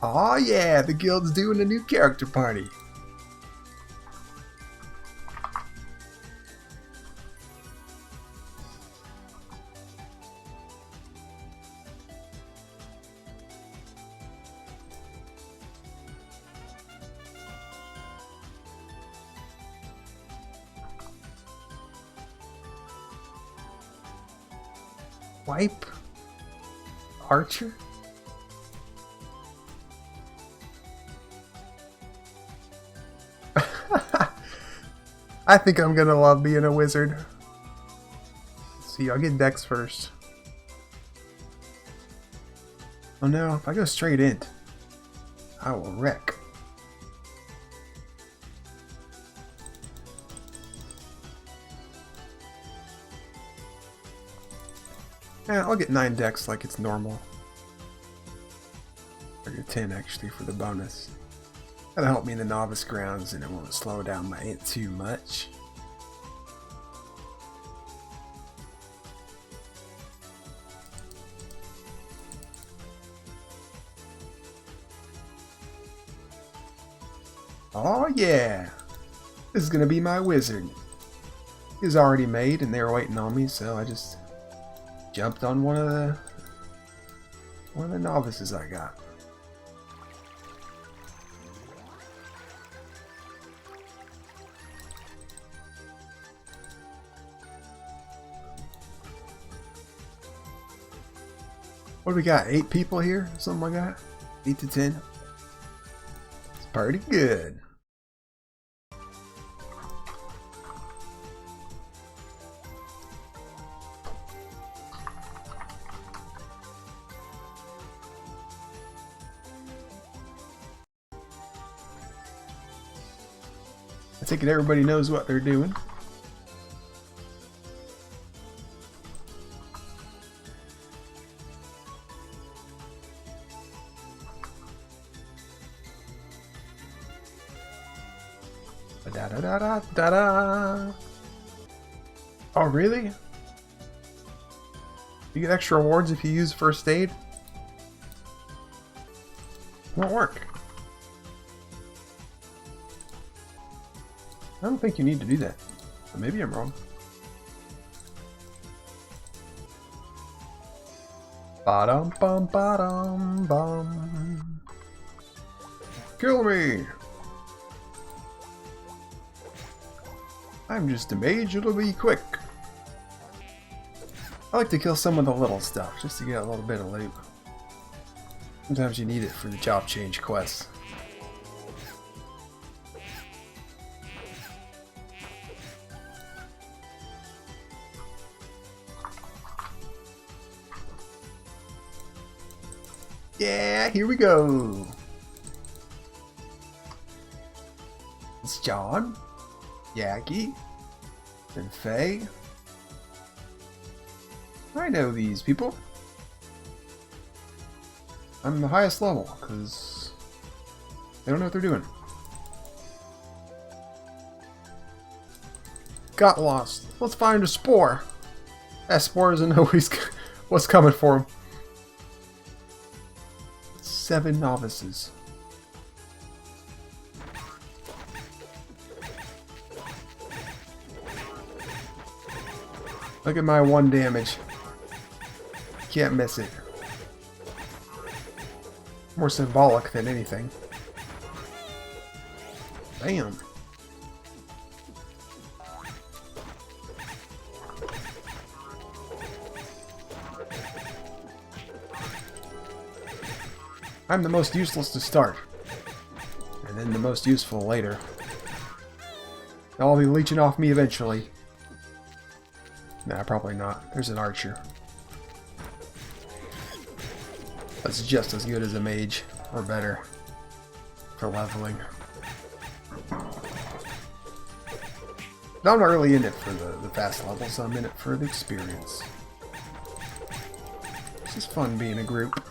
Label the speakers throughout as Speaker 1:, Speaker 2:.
Speaker 1: Aw yeah, the guild's doing a new character party. Wipe? Archer? I think I'm gonna love being a wizard. Let's see, I'll get Dex first. Oh no, if I go straight in, I will wreck. Yeah, I'll get 9 Dex like it's normal. Or get 10 actually for the bonus. That'll help me in the novice grounds and it won't slow down my int too much. Oh yeah! This is gonna be my wizard. He was already made and they were waiting on me, so I just jumped on one of the novices I got. What do we got? 8 people here? Something like that? 8 to 10? It's pretty good. I take it everybody knows what they're doing. Da da da da da da. Oh really? You get extra rewards if you use first aid? Won't work. I don't think you need to do that. But maybe I'm wrong. Ba-dum bum ba-dum bum. Kill me! I'm just a mage, it'll be quick. I like to kill some of the little stuff, just to get a little bit of loot. Sometimes you need it for the job change quests. Yeah, here we go. It's John, Yaki, and Faye. I know these people. I'm the highest level, because they don't know what they're doing. Got lost. Let's find a spore. That spore doesn't know what's coming for him. 7 novices. Look at my 1 damage. Can't miss it. More symbolic than anything. Bam. I'm the most useless to start. And then the most useful later. They'll all be leeching off me eventually. Nah, probably not. There's an archer. That's just as good as a mage, or better, for leveling. Now I'm not really in it for the fast levels, I'm in it for the experience. It's just fun being a group.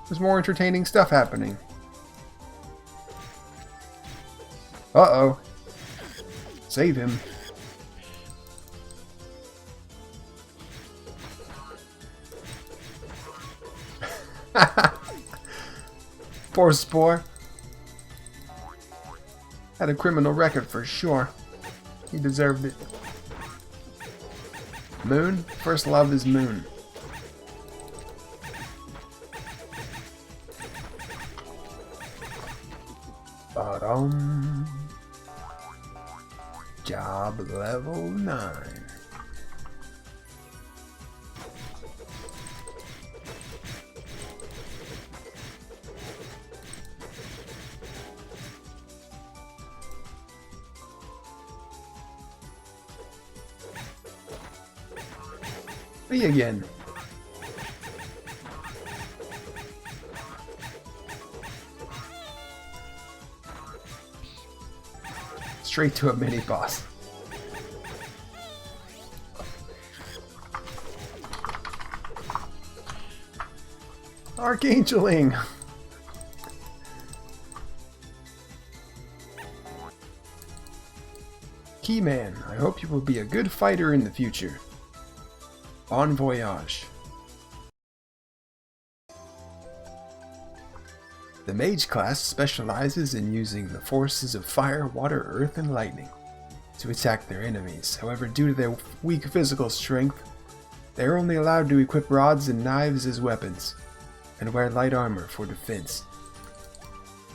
Speaker 1: There's more entertaining stuff happening. Uh-oh. Save him. Poor Spore. Had a criminal record for sure. He deserved it. Moon? First love is Moon. Job level 9. Me again. Straight to a mini boss. Archangeling. Keyman, I hope you will be a good fighter in the future. Bon voyage. The Mage class specializes in using the forces of fire, water, earth, and lightning to attack their enemies. However, due to their weak physical strength, they are only allowed to equip rods and knives as weapons, and wear light armor for defense.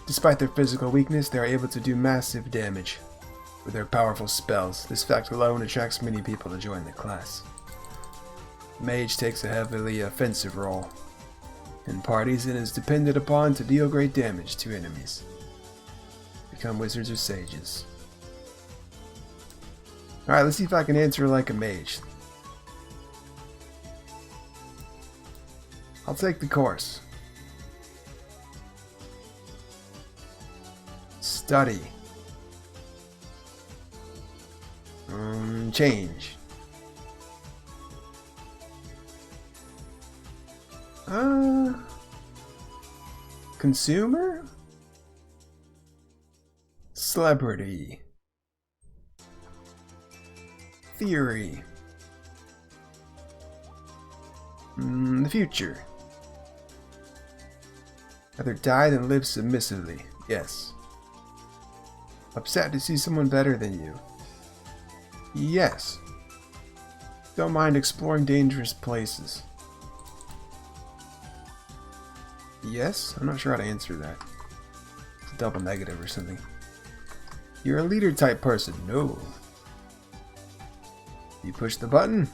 Speaker 1: Despite their physical weakness, they are able to do massive damage with their powerful spells. This fact alone attracts many people to join the class. Mage takes a heavily offensive role in parties and is depended upon to deal great damage to enemies. Become wizards or sages. Alright, let's see if I can answer like a mage. I'll take the course. Study. Change. Consumer? Celebrity. Theory. The future. Rather die than live submissively. Yes. Upset to see someone better than you. Yes. Don't mind exploring dangerous places. Yes? I'm not sure how to answer that. It's a double negative or something. You're a leader type person. No. You push the button?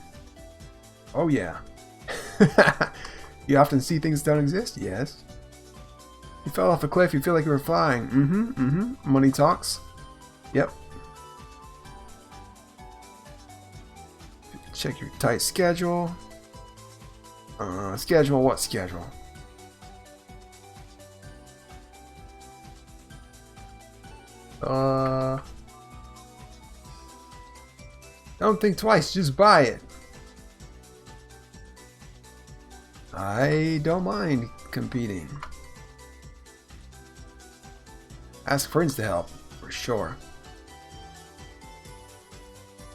Speaker 1: Oh yeah. You often see things don't exist? Yes. You fell off a cliff, you feel like you were flying. Money talks? Yep. Check your tight schedule. Schedule? What schedule? Don't think twice, just buy it. I don't mind competing. Ask friends to help, for sure.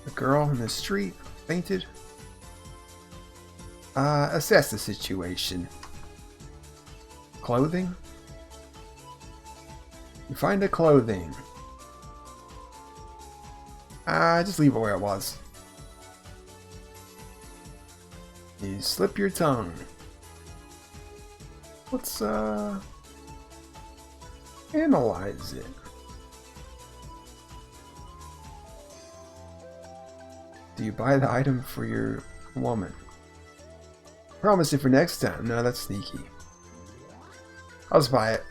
Speaker 1: The girl in the street fainted. Assess the situation. Clothing? You find a clothing. Just leave it where it was. You slip your tongue. Let's, analyze it. Do you buy the item for your woman? Promise it for next time. No, that's sneaky. I'll just buy it.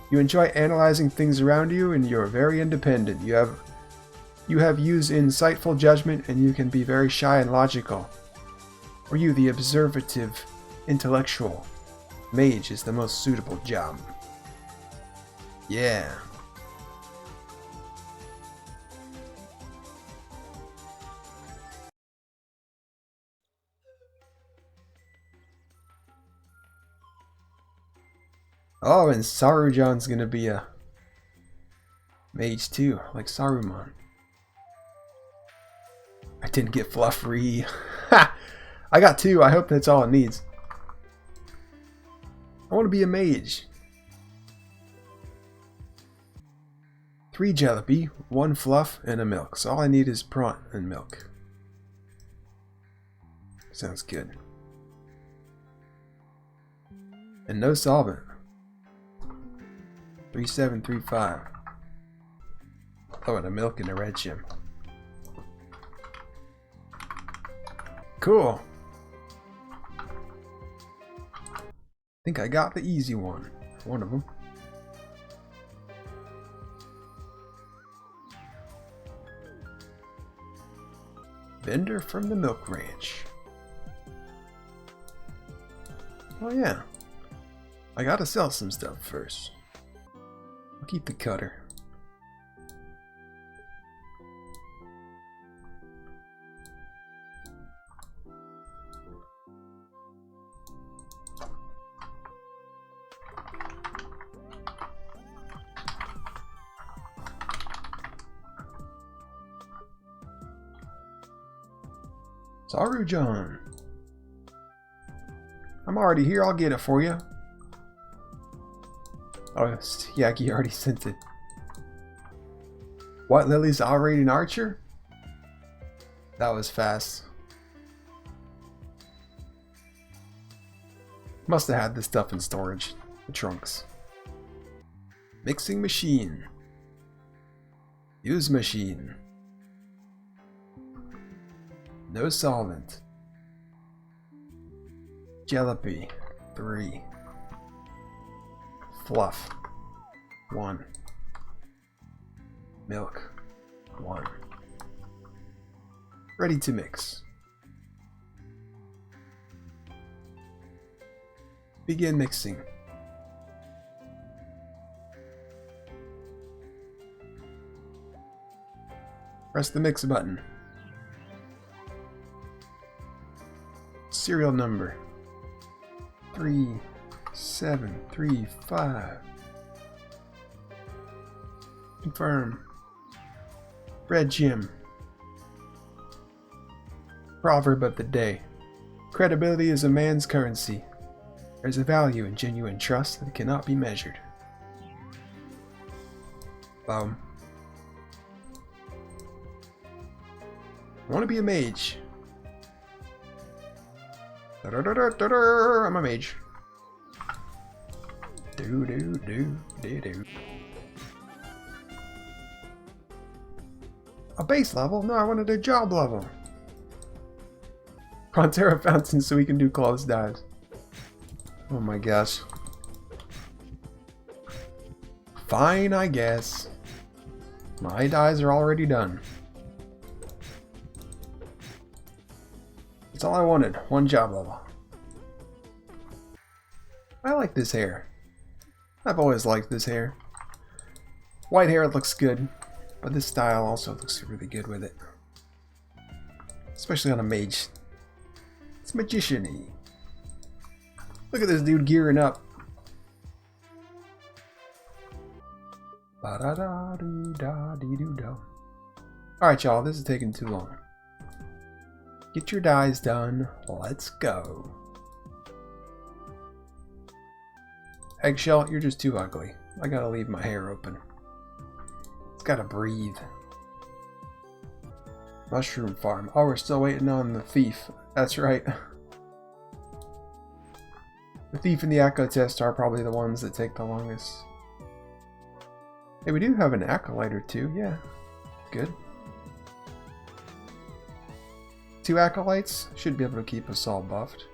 Speaker 1: You enjoy analyzing things around you, and you're very independent. You have used insightful judgment, and you can be very shy and logical. Or you, the observative intellectual. Mage is the most suitable job. Yeah. Oh, and Sarujan's gonna be a mage too, like Saruman. I didn't get fluffery. I got 2. I hope that's all it needs. I want to be a mage. 3 jelly, 1 fluff, and a milk. So all I need is prawn and milk. Sounds good. And no solvent. 3735. Oh, and a milk and a red gem. Cool. I think I got the easy one. One of them. Vendor from the Milk Ranch. Oh yeah. I gotta sell some stuff first. I'll keep the cutter. Sorry, John. I'm already here. I'll get it for you. Oh, Yaki already sent it. What? Lily's already an archer? That was fast. Must have had this stuff in storage. The trunks. Mixing machine. Use machine. No solvent. Jelly, 3. Fluff, 1. Milk, 1. Ready to mix. Begin mixing. Press the mix button. Serial number 3735. Confirm. Red gem. Proverb of the day. Credibility is a man's currency. There's a value in genuine trust that cannot be measured. Boom. I want to be a mage. I'm a mage. Do. A base level? No, I wanted a job level. Prontera fountain so we can do close dives. Oh my gosh. Fine, I guess. My dives are already done. That's all I wanted. 1 job level. I like this hair. I've always liked this hair. White hair looks good, but this style also looks really good with it. Especially on a mage. It's magician-y. Look at this dude gearing up. Alright y'all, this is taking too long. Get your dyes done. Let's go. Eggshell, you're just too ugly. I gotta leave my hair open. It's gotta breathe. Mushroom farm. Oh, we're still waiting on the thief. That's right. The thief and the Echo test are probably the ones that take the longest. Hey, we do have an acolyte or 2. Yeah. Good. 2 acolytes should be able to keep us all buffed.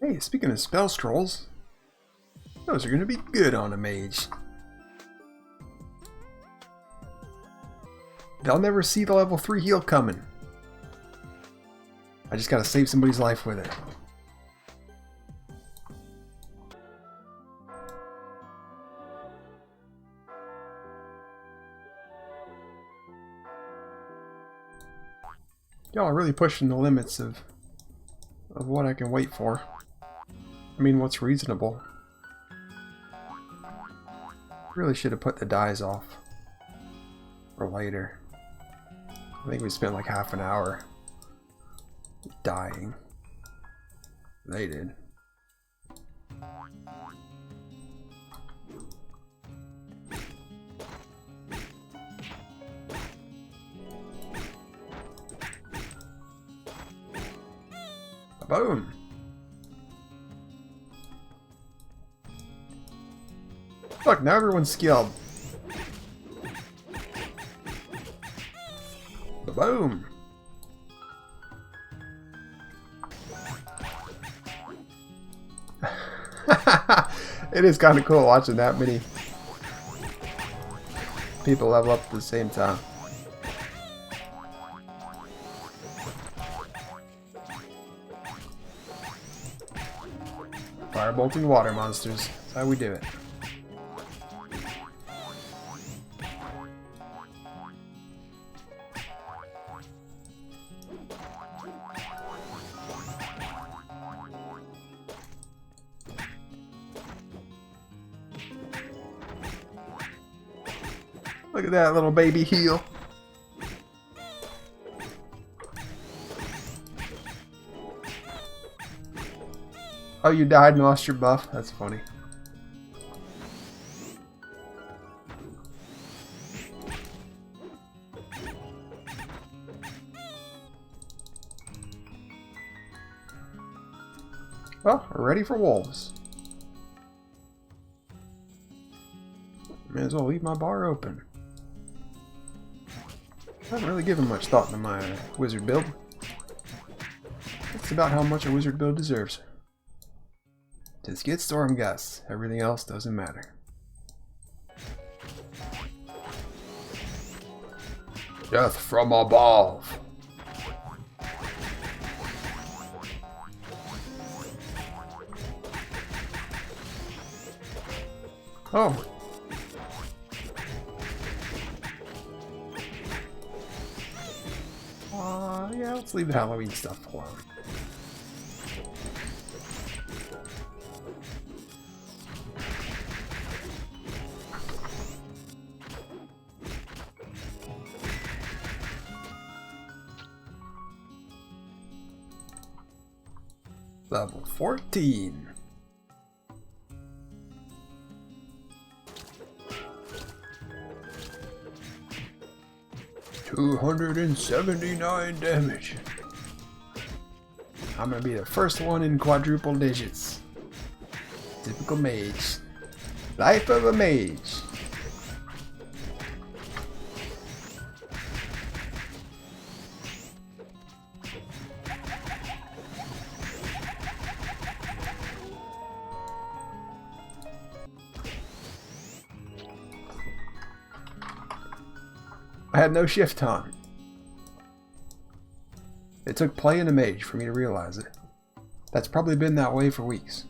Speaker 1: Hey, speaking of spell scrolls, those are going to be good on a mage. They'll never see the level 3 heal coming. I just gotta save somebody's life with it. Y'all are really pushing the limits of what I can wait for. I mean, what's reasonable. Really should have put the dyes off for later. I think we spent like half an hour dyeing. They did. Boom! Look, now everyone's skilled. Boom! It is kind of cool watching that many people level up at the same time. Firebolting water monsters. That's how we do it. Look at that little baby heal. Oh, you died and lost your buff? That's funny. Well, we're ready for wolves. May as well leave my bar open. I haven't really given much thought to my wizard build. That's about how much a wizard build deserves. Just get storm gusts. Everything else doesn't matter. Death from above. Oh. Yeah, let's leave the Halloween stuff alone. Level 14. $279 damage. I'm gonna be the first one in quadruple digits. Typical mage. Life of a mage. I had no shift on. It took playing a mage for me to realize it. That's probably been that way for weeks.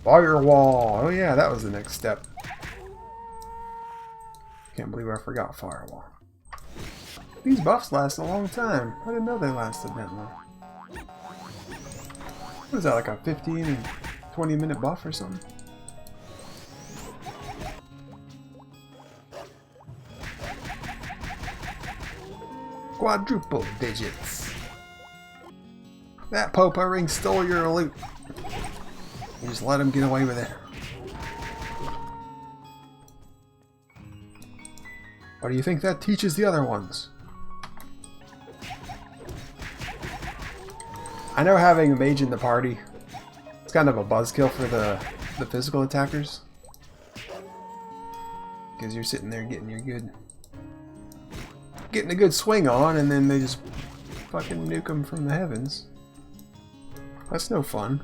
Speaker 1: Firewall! Oh yeah, that was the next step. Can't believe I forgot Firewall. These buffs last a long time. I didn't know they lasted that long. What was that, like a 15 and 20 minute buff or something? Quadruple digits. That Popo ring stole your loot. You just let him get away with it. What do you think that teaches the other ones? I know having a mage in the party, it's kind of a buzzkill for the physical attackers. Because you're sitting there getting a good swing on, and then they just fucking nuke them from the heavens. That's no fun.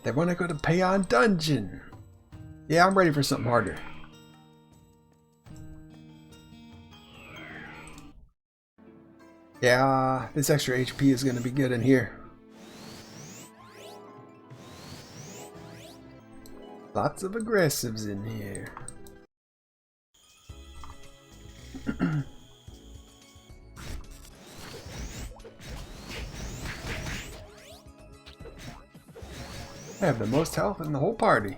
Speaker 1: They want to go to Payon Dungeon. Yeah, I'm ready for something harder. Yeah, this extra HP is going to be good in here. Lots of aggressives in here. I have the most health in the whole party.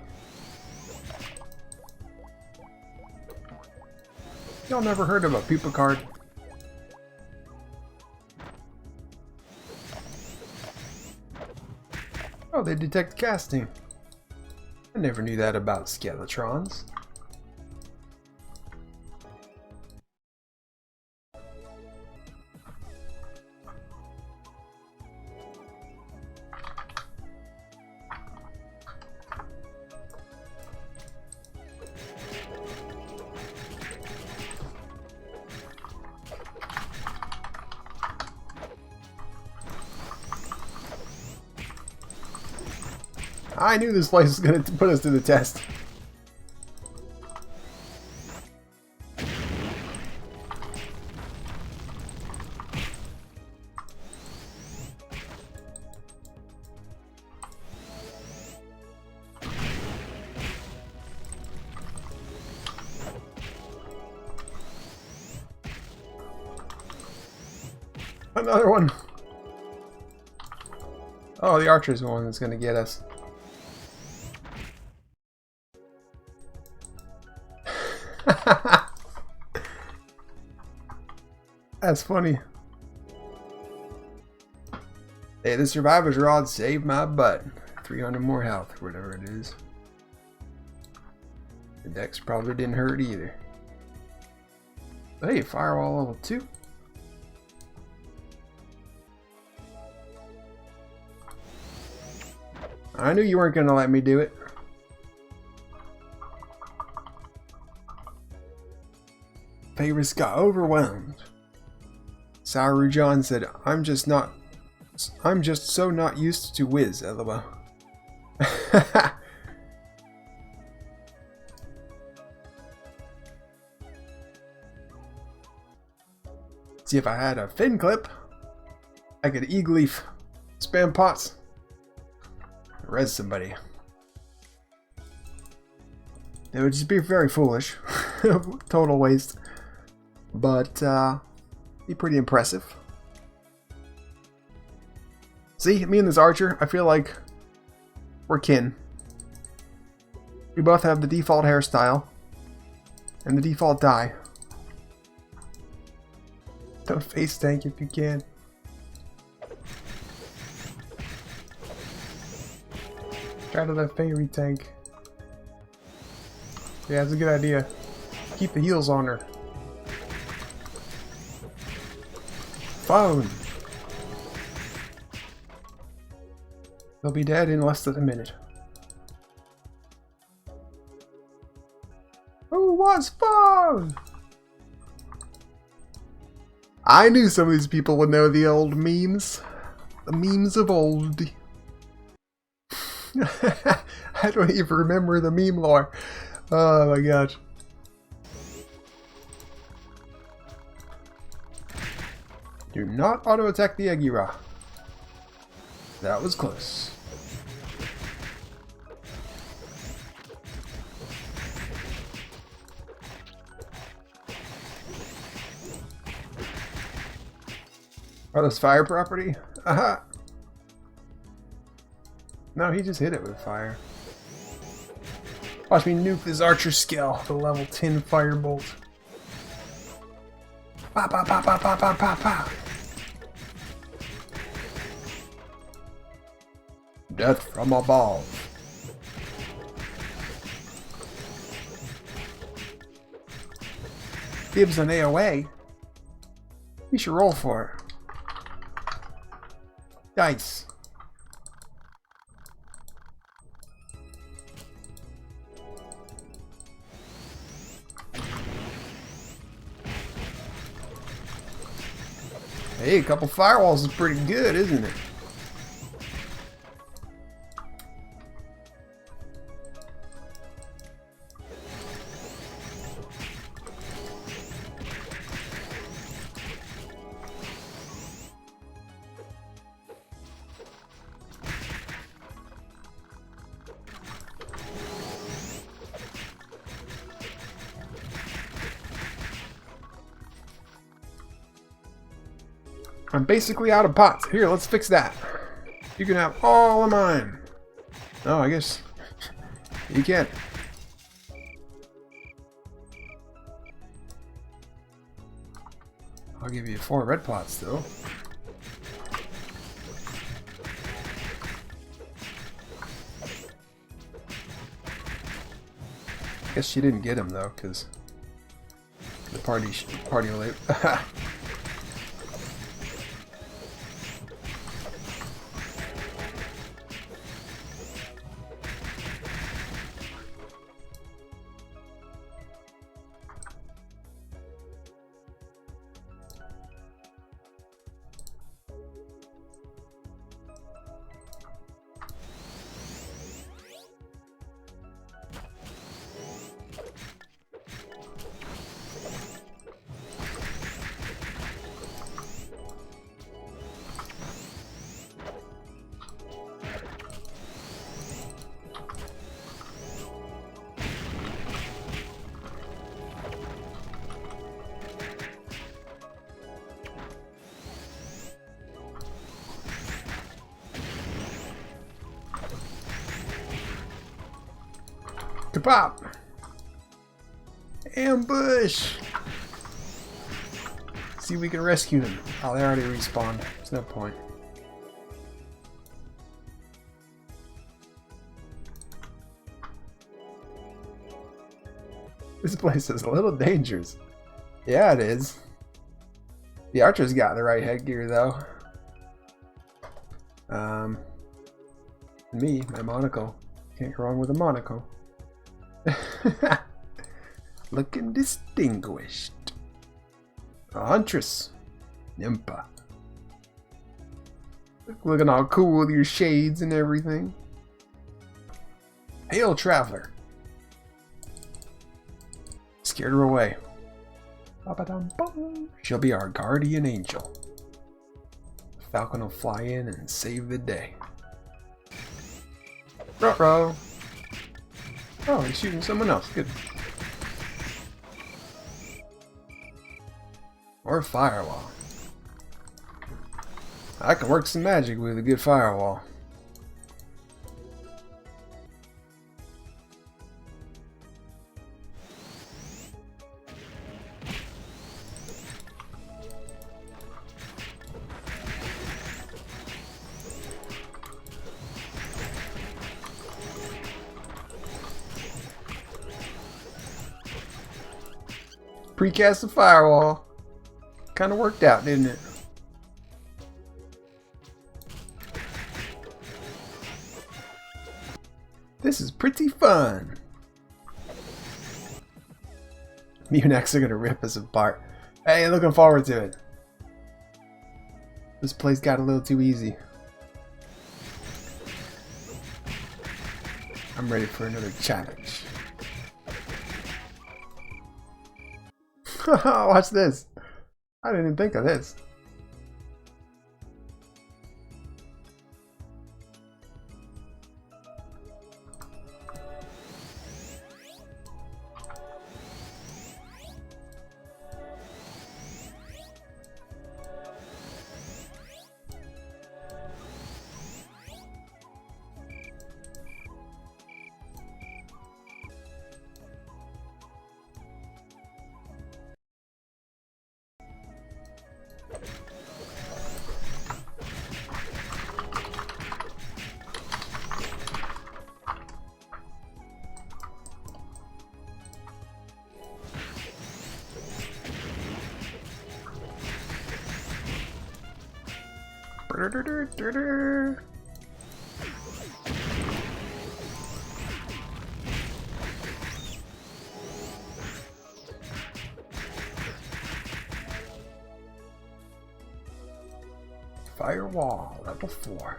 Speaker 1: Y'all never heard of a pupa card? Oh, they detect casting. I never knew that about Skeletrons. I knew this place was going to put us to the test. Another one. Oh, the archer's the one that's going to get us. That's funny. Hey, the survivor's rod saved my butt. 300 more health, whatever it is. The dex probably didn't hurt either. Hey, firewall level 2. I knew you weren't going to let me do it. Favorites got overwhelmed. Saru John said, I'm just so not used to Wiz, LOL. See, if I had a fin clip, I could e-leaf spam pots, res somebody. It would just be very foolish. Total waste. But, be pretty impressive. See, me and this archer, I feel like we're kin. We both have the default hairstyle and the default dye. Don't face tank if you can. Try to that fairy tank. Yeah, that's a good idea. Keep the heals on her. Phone. They'll be dead in less than a minute. Who wants phone? I knew some of these people would know the old memes. The memes of old. I don't even remember the meme lore. Oh my god. Do not auto-attack the Agira. That was close. Oh, this fire property? Aha! No, he just hit it with fire. Watch me nuke this archer skill, the level 10 firebolt. Pa pa pa pa pa pa pa pa. Death from above. Gives an AOA. We should roll for it. Dice. Hey, a couple firewalls is pretty good, isn't it? I'm basically out of pots. Here, let's fix that. You can have all of mine. Oh, I guess you can't. I'll give you 4 red pots, though. Guess she didn't get him though, because the party late. Kapop! Ambush! See if we can rescue them. Oh, they already respawned. There's no point. This place is a little dangerous. Yeah, it is. The archer's got the right headgear, though. Me, my monocle. Can't go wrong with a monocle. Looking distinguished. A huntress. Nympha. Looking all cool with your shades and everything. Hail, traveler. Scared her away. She'll be our guardian angel. Falcon will fly in and save the day. Ruh-roh. Oh, he's shooting someone else. Good. Or a firewall. I can work some magic with a good firewall. Precast the firewall. Kind of worked out, didn't it? This is pretty fun. Munax are gonna rip us apart. Hey, looking forward to it. This place got a little too easy. I'm ready for another challenge. Watch this. I didn't even think of this. Firewall, level 4.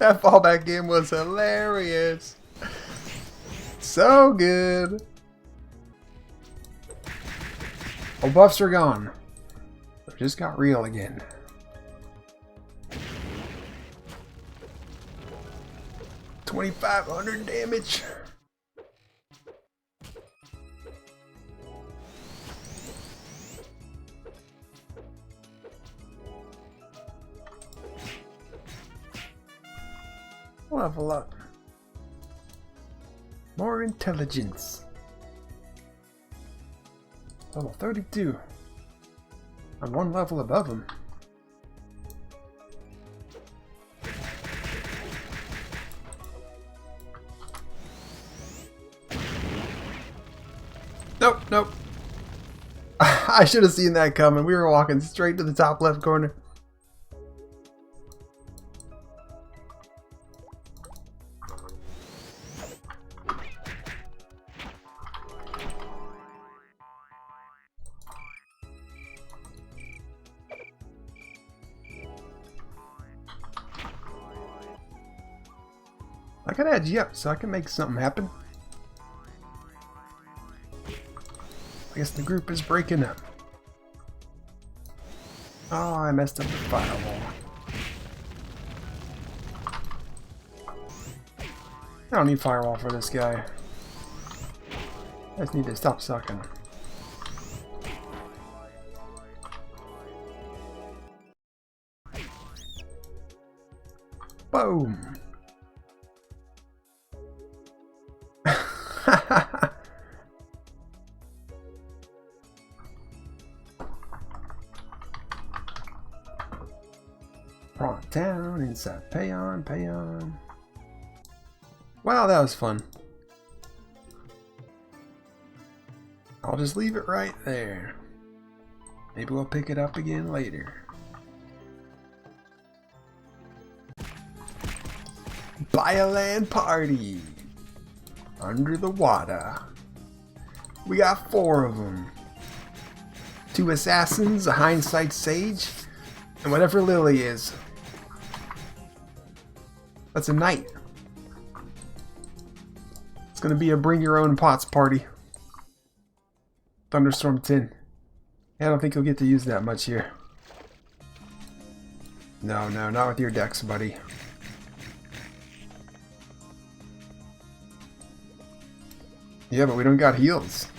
Speaker 1: That fallback game was hilarious. So good. Oh, buffs are gone. It just got real again. $2,500 damage. Level up. More intelligence. Level 32. I'm one level above him. Nope, nope. I should have seen that coming. We were walking straight to the top left corner. I gotta add you up so I can make something happen. I guess the group is breaking up. Oh, I messed up the firewall. I don't need firewall for this guy. I just need to stop sucking. Boom! Brought down inside Payon. Wow, that was fun. I'll just leave it right there. Maybe we'll pick it up again later. Byalan party! Under the water. We got 4 of them. 2 assassins, a hindsight sage, and whatever Lily is. That's a knight. It's gonna be a bring your own pots party. Thunderstorm 10. I don't think you'll get to use that much here. No, not with your decks, buddy. Yeah, but we don't got heals.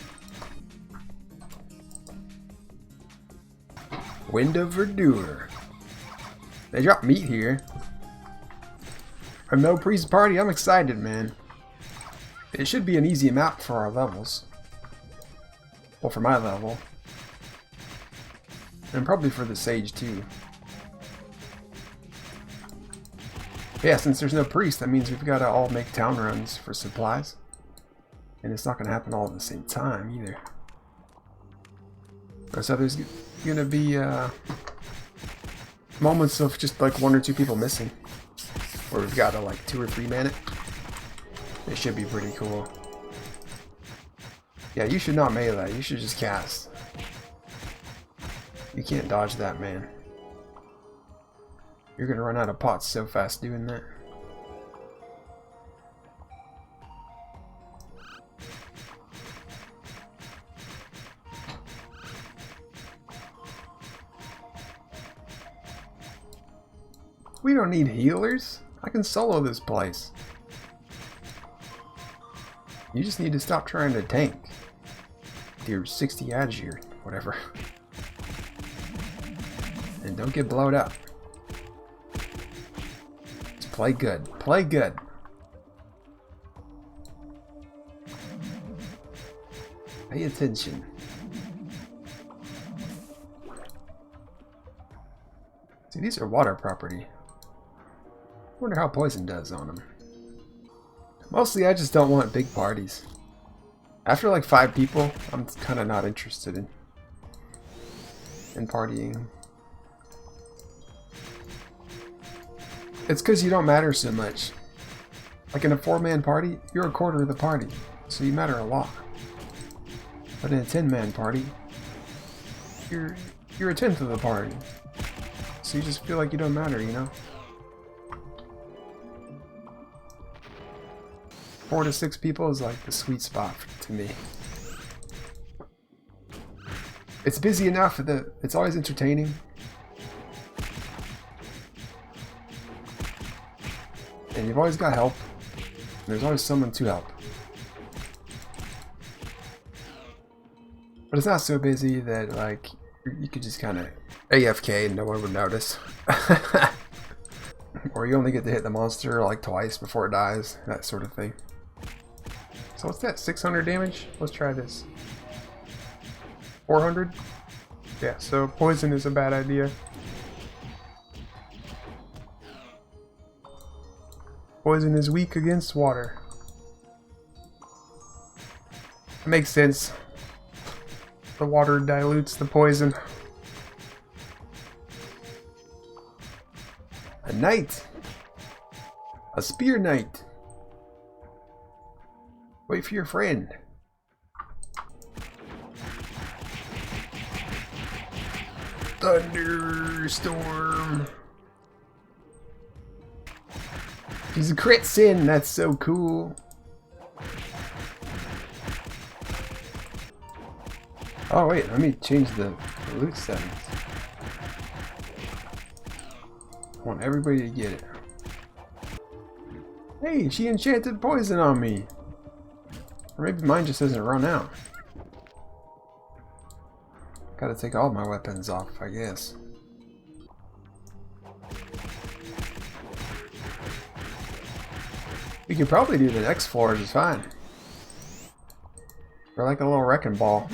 Speaker 1: Wind of Verdure. They dropped meat here. A no priest party, I'm excited, man. It should be an easy map for our levels. Well, for my level. And probably for the sage, too. Yeah, since there's no priest, that means we've got to all make town runs for supplies. And it's not going to happen all at the same time, either. So there's going to be moments of just like 1 or 2 people missing. Where we've got to like 2 or 3 man it. It should be pretty cool. Yeah, you should not melee. You should just cast. You can't dodge that, man. You're going to run out of pots so fast doing that. We don't need healers. I can solo this place. You just need to stop trying to tank. With your 60 agi or whatever. And don't get blowed up. Just play good. Play good. Pay attention. See, these are water property. Wonder how poison does on them. Mostly I just don't want big parties. After like 5 people, I'm kind of not interested in partying. It's because you don't matter so much. Like in a 4-man party, you're a quarter of the party, so you matter a lot. But in a 10-man party, you're a 10th of the party. So you just feel like you don't matter, you know? 4 to 6 people is like the sweet spot to me. It's busy enough that it's always entertaining. And you've always got help. There's always someone to help. But it's not so busy that like you could just kind of AFK and no one would notice. Or you only get to hit the monster like twice before it dies, that sort of thing. So what's that, 600 damage? Let's try this. 400? Yeah, so poison is a bad idea. Poison is weak against water. It makes sense. The water dilutes the poison. A knight! A spear knight! Wait for your friend. Thunderstorm! He's a crit sin, that's so cool. Oh wait, let me change the loot settings. I want everybody to get it. Hey, she enchanted poison on me. Or maybe mine just doesn't run out. Gotta take all my weapons off, I guess. We could probably do the next floors, it's fine. We're like a little wrecking ball.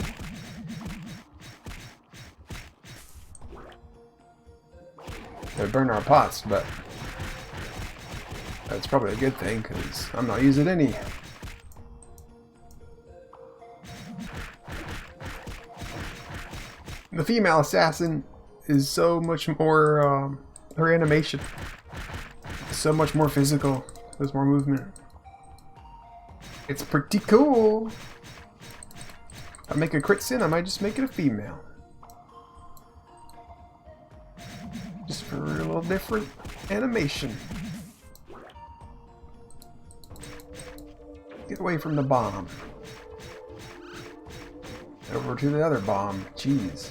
Speaker 1: They burn our pots, but that's probably a good thing because I'm not using any. The female assassin is so much more, her animation is so much more physical. There's more movement. It's pretty cool. If I make a crit sin, I might just make it a female. Just for a little different animation. Get away from the bomb. Over to the other bomb. Jeez.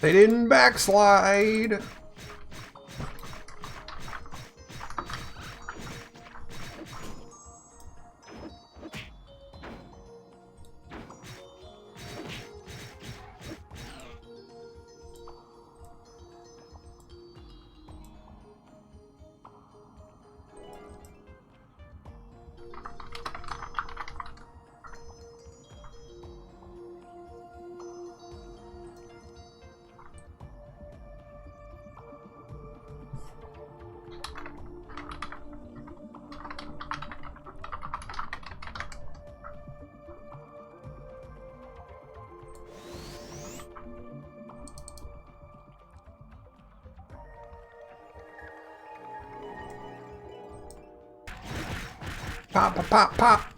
Speaker 1: They didn't backslide. Pop, pop, pop, pop.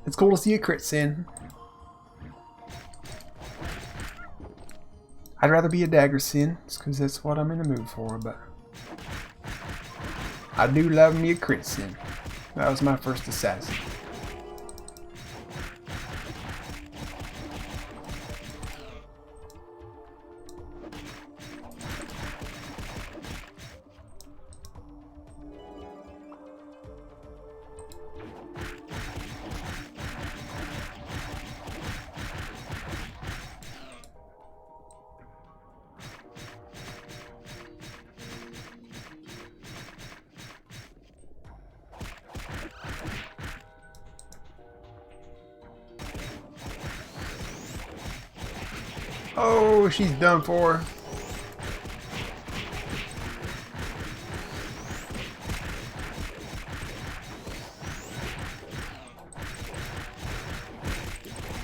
Speaker 1: It's cool to see a crit sin. I'd rather be a dagger sin, just because that's what I'm in the mood for, but I do love me a crit sin. That was my first assassin. Oh, she's done for.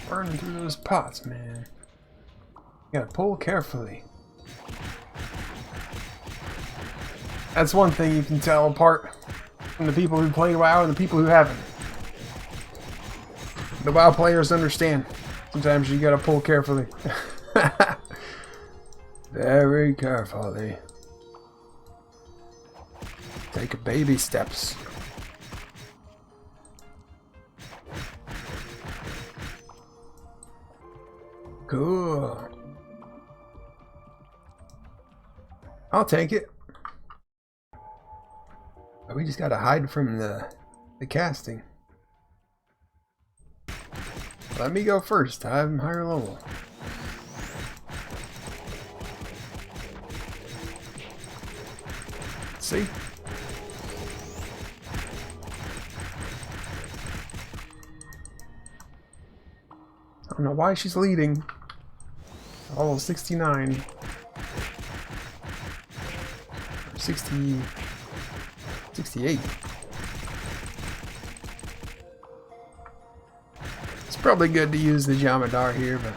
Speaker 1: Burning through those pots, man. You gotta pull carefully. That's one thing you can tell apart from the people who play WoW and the people who haven't. The WoW players understand. Sometimes you gotta pull carefully. Very carefully. Take baby steps. Cool. I'll take it. But we just gotta hide from the casting. Let me go first. I'm higher level. See? I don't know why she's leading. Level 69. 60... 68. It's probably good to use the Jamadar here, but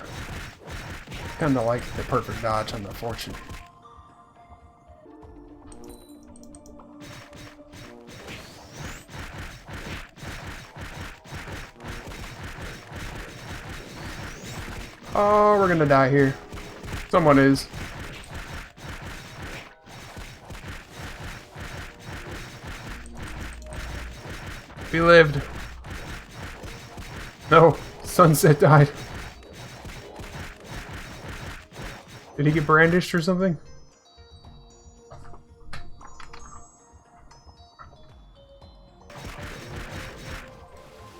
Speaker 1: kinda like the perfect dodge on the Fortune. Oh, we're gonna die here. Someone is. We lived. No, Sunset died. Did he get brandished or something?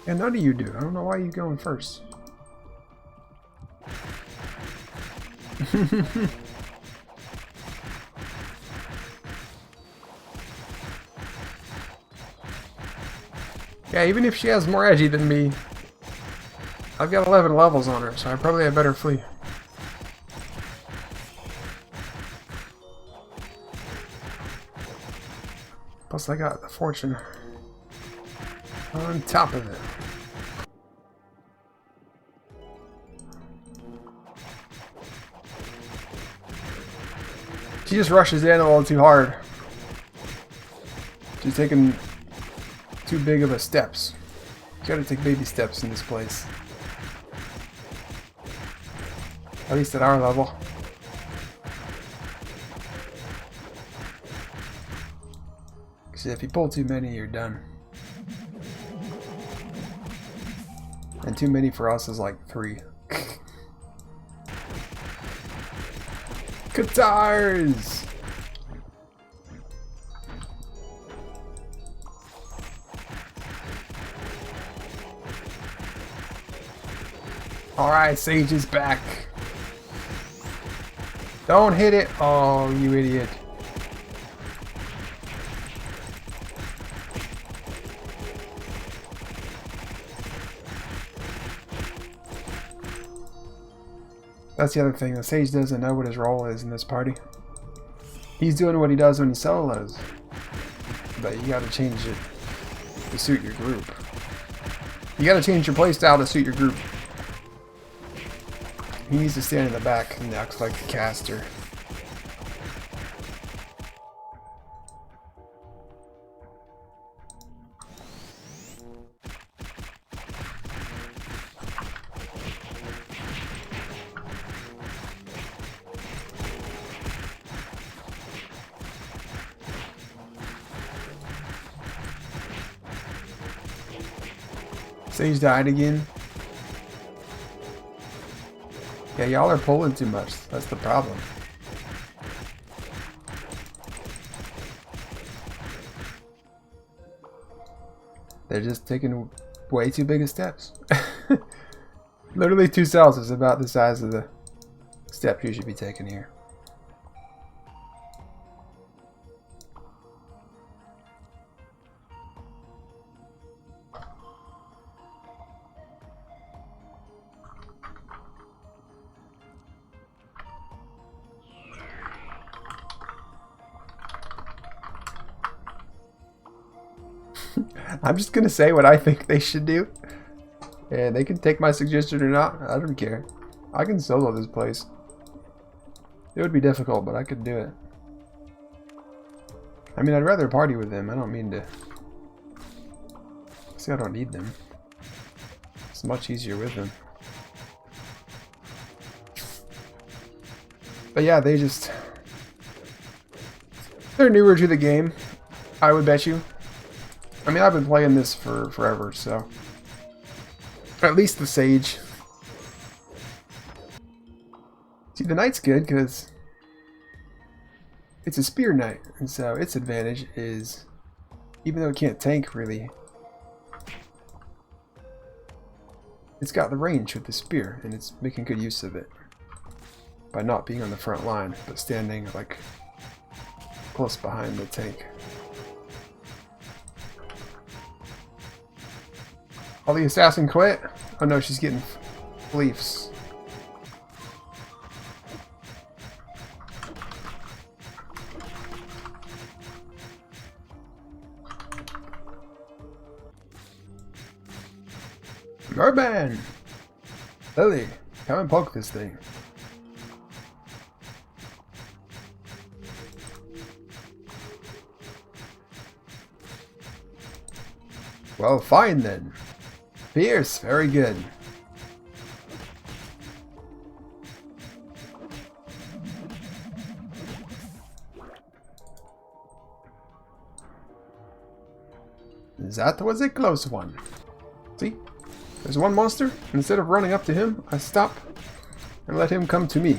Speaker 1: Yeah, none of you do. I don't know why you're going first. Yeah, even if she has more edgy than me, I've got 11 levels on her, so I probably have better flee. Plus I got the Fortune on top of it. She just rushes in a little too hard. She's taking too big of a steps. You gotta take baby steps in this place. At least at our level. Because if you pull too many, you're done. And too many for us is like 3. Guitars! Alright, Sage is back. Don't hit it! Oh, you idiot. That's the other thing, the Sage doesn't know what his role is in this party. He's doing what he does when he solos. But you gotta change it to suit your group. You gotta change your playstyle to suit your group. He needs to stand in the back and act like a caster. Sage died again. Yeah, y'all are pulling too much. That's the problem. They're just taking way too big of steps. Literally 2 cells is about the size of the step you should be taking here. I'm just gonna say what I think they should do. And they can take my suggestion or not. I don't care. I can solo this place. It would be difficult, but I could do it. I mean, I'd rather party with them. I don't mean to... See, I don't need them. It's much easier with them. But yeah, they just... They're newer to the game, I would bet you. I mean, I've been playing this for forever, so... At least the Sage. See, the Knight's good, because... It's a Spear Knight, and so its advantage is... Even though it can't tank, really... It's got the range with the spear, and it's making good use of it. By not being on the front line, but standing, like, close behind the tank. Oh, the assassin quit? Oh no, she's getting leaves. Merman! Lily, come and poke this thing. Well, fine then. Fierce, very good. That was a close one. See? There's one monster, and instead of running up to him, I stop and let him come to me.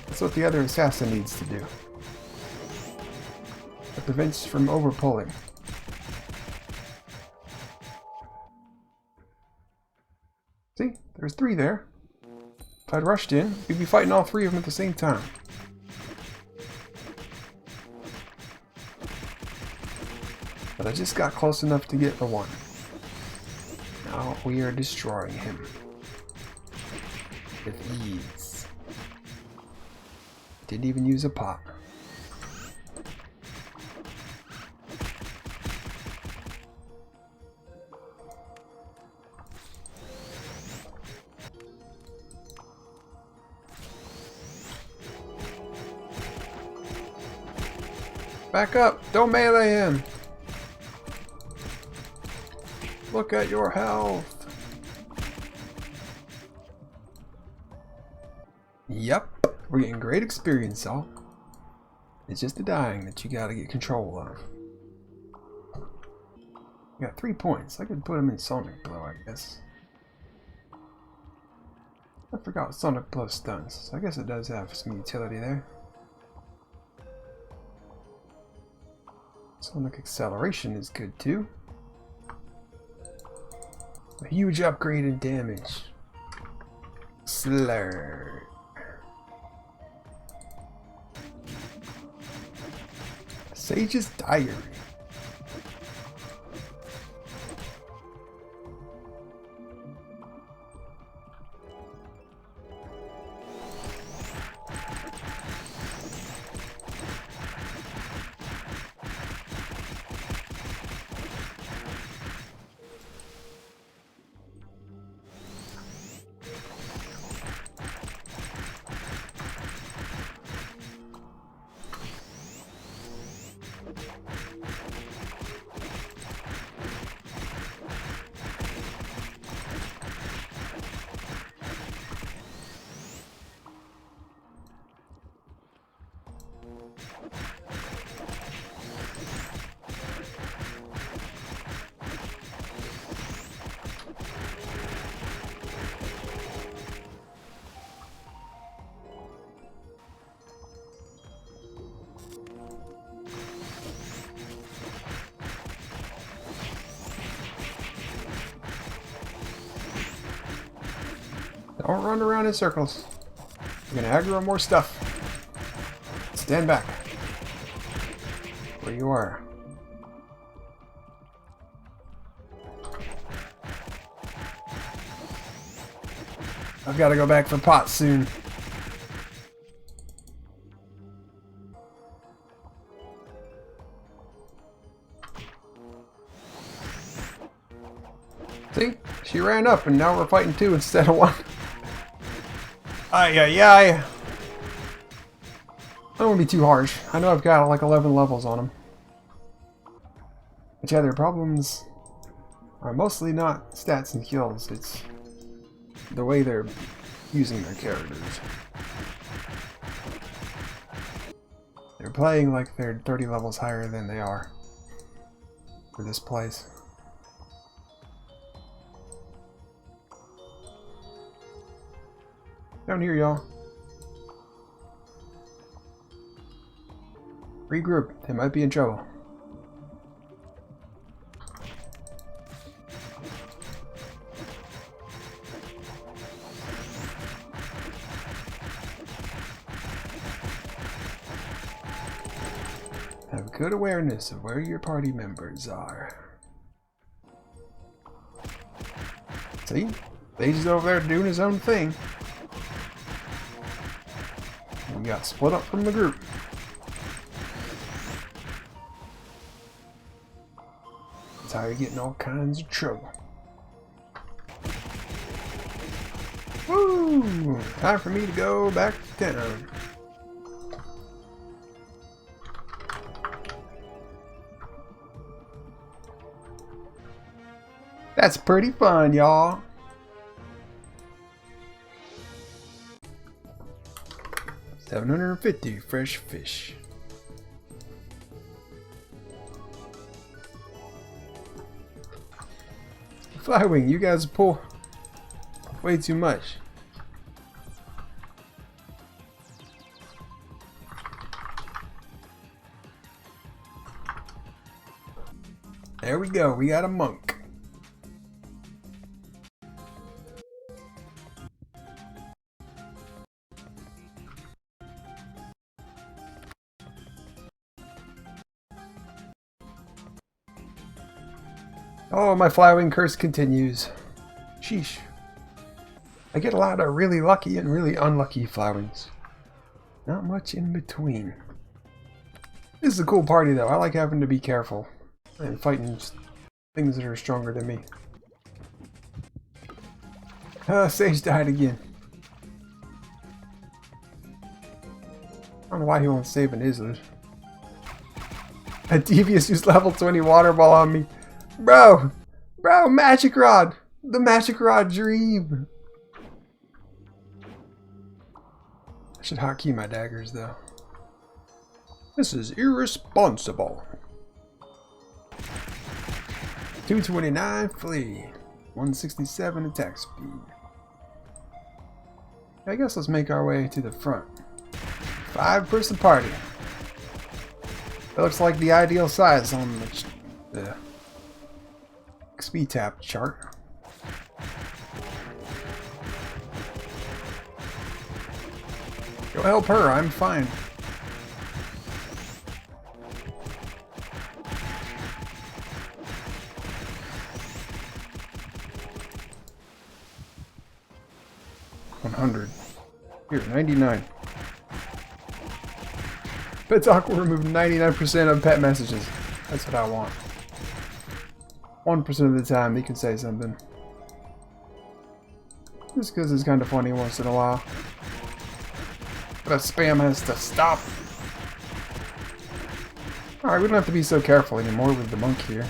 Speaker 1: That's what the other assassin needs to do. It prevents from overpulling. See? There's 3 there. If I'd rushed in, we'd be fighting all 3 of them at the same time. But I just got close enough to get the one. Now we are destroying him. With ease. Didn't even use a pot. Back up! Don't melee him! Look at your health! Yep, we're getting great experience, all. It's just the dying that you gotta get control of. You got 3 points. I could put them in Sonic Blow, I guess. I forgot Sonic Blow stuns, so I guess it does have some utility there. Sonic Acceleration is good too. A huge upgrade in damage. Slur. Sage's Diary. Don't run around in circles. You're gonna aggro more stuff. Stand back. Where you are. I've got to go back for pots soon. See? She ran up and now we're fighting 2 instead of 1. Ay, ay, ay. I don't want to be too harsh. I know I've got like 11 levels on them. But yeah, their problems are mostly not stats and skills. It's the way they're using their characters. They're playing like they're 30 levels higher than they are for this place. Down here, y'all. Regroup. They might be in trouble. Have good awareness of where your party members are. See? Lazy's over there doing his own thing. We got split up from the group. That's how you're getting all kinds of trouble. Woo! Time for me to go back to town. That's pretty fun, y'all. $750 fresh fish. Flywing, you guys pull way too much. There we go, we got a monk. Oh, my flywing curse continues. Sheesh. I get a lot of really lucky and really unlucky flywings. Not much in between. This is a cool party though. I like having to be careful and fighting things that are stronger than me. Sage died again. I don't know why he won't save an Izlude. A devious used level 20 water ball on me. Bro, magic rod, the magic rod dream. I should hotkey my daggers though. This is irresponsible. 229 flee, 167 attack speed. I guess let's make our way to the front. 5-person party. That looks like the ideal size on the XP tap chart. Go help her, I'm fine. $100. Here, 99. Pet Talk will remove 99% of pet messages. That's what I want. 1% of the time they can say something. Just because it's kind of funny once in a while. But spam has to stop. Alright, we don't have to be so careful anymore with the monk here.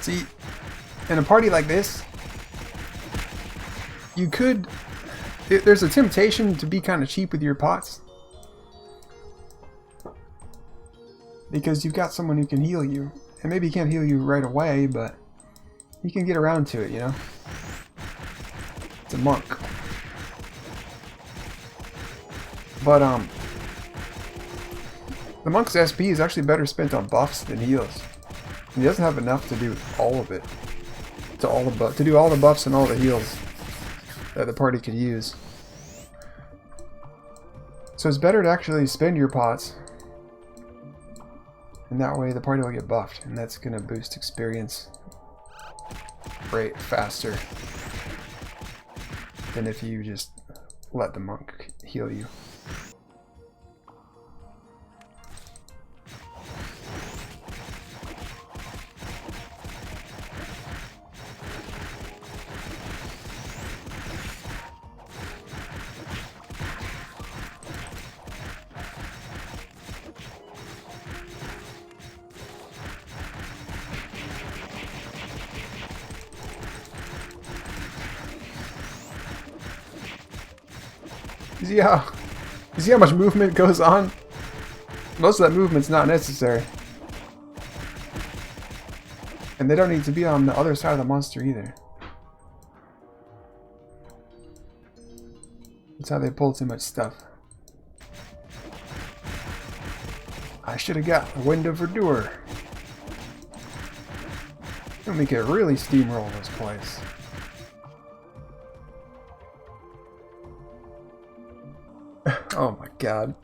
Speaker 1: See, in a party like this, you could... There's a temptation to be kind of cheap with your pots. Because you've got someone who can heal you. And maybe he can't heal you right away, but you can get around to it, you know? It's a monk. But, the monk's SP is actually better spent on buffs than heals. He doesn't have enough to do all of it. To do all the buffs and all the heals that the party could use. So it's better to actually spend your pots. And that way the party will get buffed, and that's going to boost experience rate faster than if you just let the monk heal you. You see how much movement goes on? Most of that movement's not necessary. And they don't need to be on the other side of the monster either. That's how they pull too much stuff. I should have got a window for door. And we could really steamroll this place. Oh my god.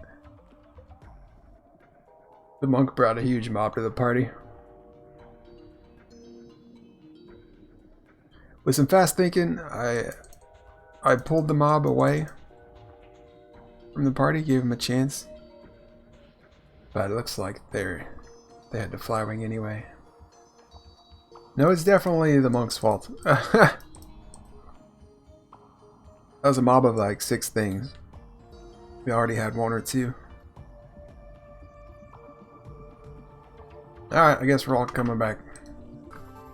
Speaker 1: The monk brought a huge mob to the party. With some fast thinking, I pulled the mob away from the party, gave him a chance. But it looks like they had to fly wing anyway. No, it's definitely the monk's fault. That was a mob of like 6 things. We already had 1 or 2. Alright, I guess we're all coming back.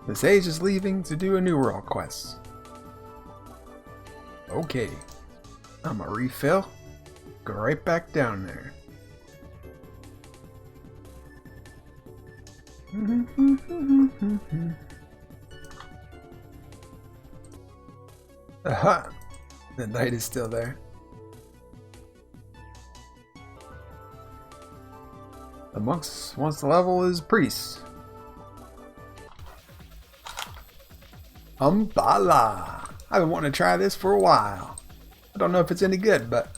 Speaker 1: The sage is leaving to do a new world quest. Okay. I'm gonna refill. Go right back down there. Aha! The knight is still there. The monk's wants to level his priest. Umbala! I've been wanting to try this for a while. I don't know if it's any good, but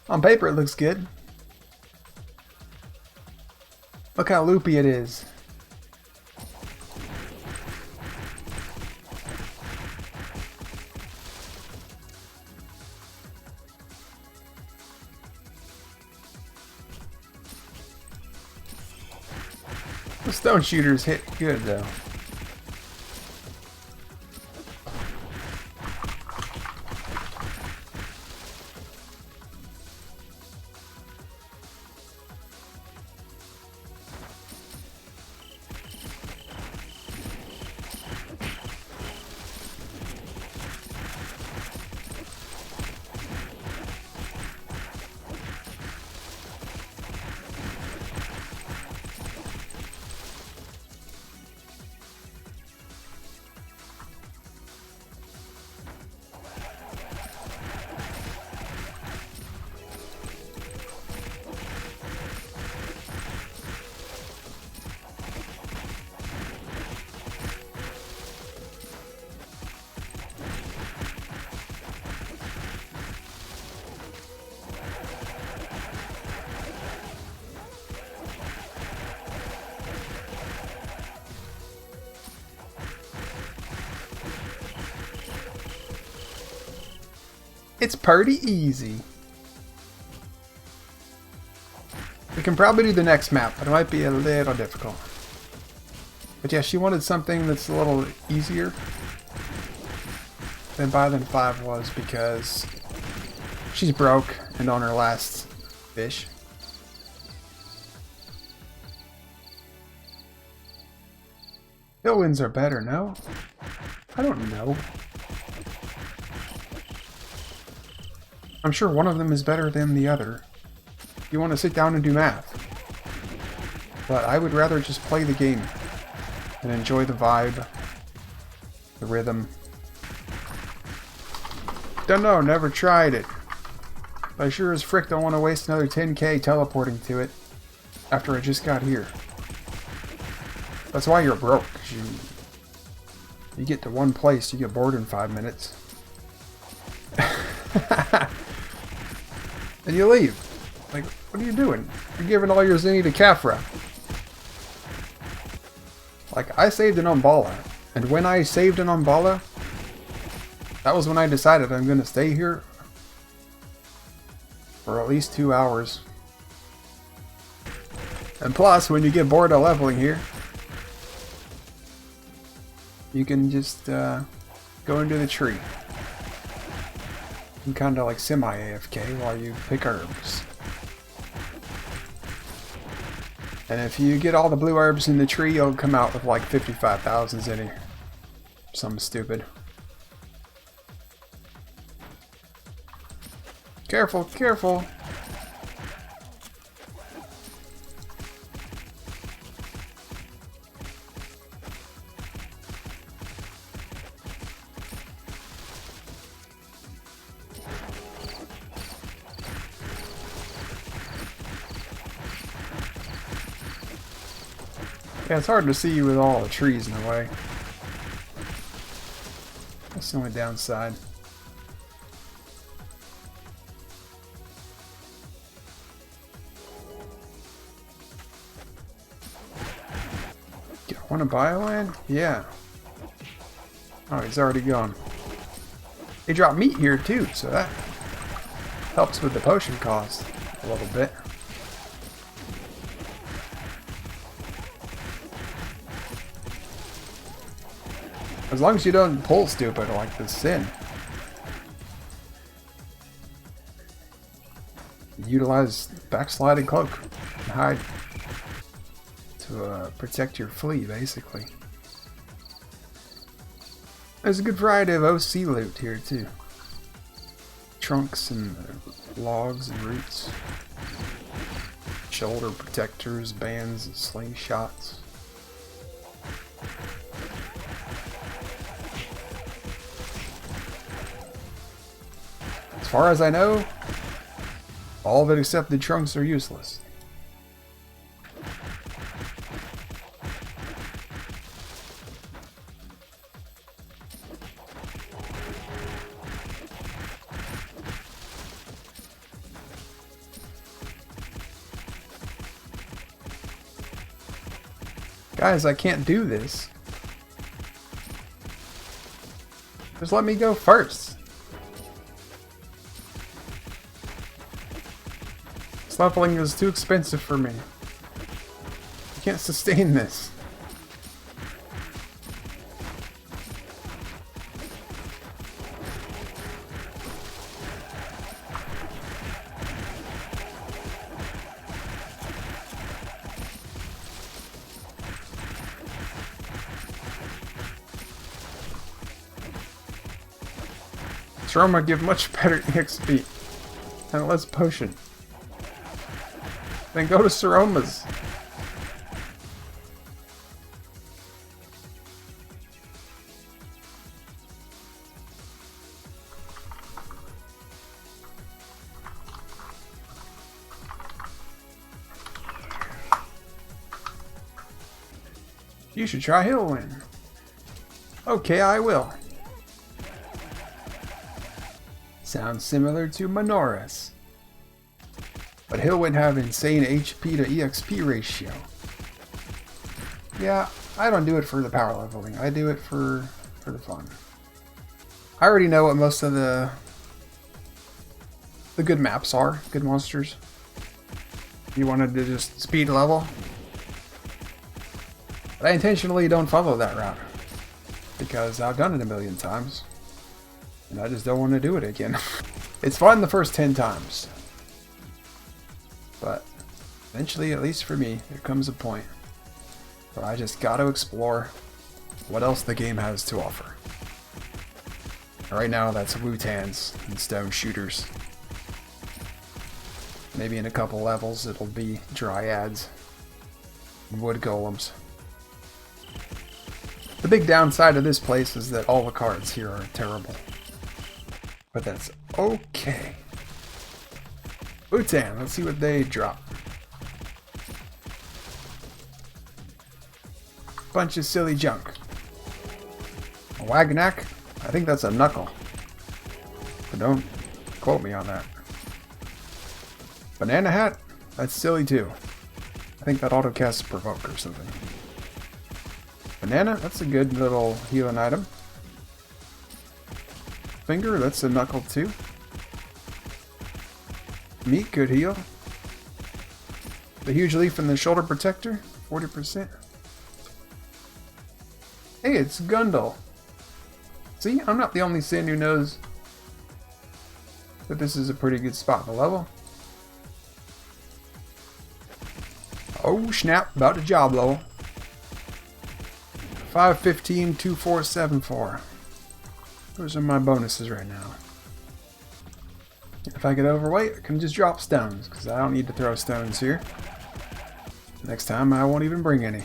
Speaker 1: on paper it looks good. Look how loopy it is. The stone shooters hit good though. It's pretty easy. We can probably do the next map, but it might be a little difficult. But yeah, she wanted something that's a little easier than Byalan 5 was because she's broke and on her last fish. Fill-ins are better, no? I don't know. I'm sure one of them is better than the other. You want to sit down and do math. But I would rather just play the game and enjoy the vibe, the rhythm. Don't know, never tried it. But I sure as frick don't want to waste another 10k teleporting to it after I just got here. That's why you're broke. 'Cause you get to one place, you get bored in 5 minutes. And you leave. Like, what are you doing? You're giving all your zinni to Kafra. Like, I saved an Umbala. And when I saved an Umbala, that was when I decided I'm going to stay here for at least 2 hours. And plus, when you get bored of leveling here, you can just go into the tree. And kind of like semi-AFK while you pick herbs. And if you get all the blue herbs in the tree, you'll come out with like 55,000 zinni. Something stupid. Careful, careful. Yeah, it's hard to see with all the trees in the way. That's the only downside. Want a Byalan? Yeah. Oh, he's already gone. They drop meat here too, so that helps with the potion cost a little bit. As long as you don't pull stupid like the Sin. Utilize backsliding cloak and hide to protect your flea, basically. There's a good variety of OC loot here too. Trunks and logs and roots. Shoulder protectors, bands, and slingshots. As far as I know, all of it except the trunks are useless. Guys, I can't do this. Just let me go first. Leveling is too expensive for me. I can't sustain this. Stroma give much better EXP and less potion. Then go to Saroma's. You should try Hillwind. Okay, I will. Sounds similar to Minoris. But Hillwind have insane HP to EXP ratio. Yeah, I don't do it for the power leveling. I do it for the fun. I already know what most of the good maps are, good monsters. You wanted to just speed level. But I intentionally don't follow that route. Because I've done it a million times. And I just don't want to do it again. It's fun the first 10 times. But eventually, at least for me, there comes a point where I just got to explore what else the game has to offer. Right now, that's Wootans and stone shooters. Maybe in a couple levels, it'll be dryads and wood golems. The big downside of this place is that all the cards here are terrible. But that's okay. Wootan, let's see what they drop. Bunch of silly junk. A Waganak? I think that's a knuckle. But don't quote me on that. Banana hat? That's silly too. I think that auto-casts provoke or something. Banana? That's a good little healing item. Finger? That's a knuckle too. Meat could heal. The huge leaf and the shoulder protector, 40%. Hey, it's Gundle. See, I'm not the only Sin who knows that this is a pretty good spot to level. Oh snap, about to job level. 515, 2474. Those are my bonuses right now. If I get overweight, I can just drop stones, because I don't need to throw stones here. Next time, I won't even bring any.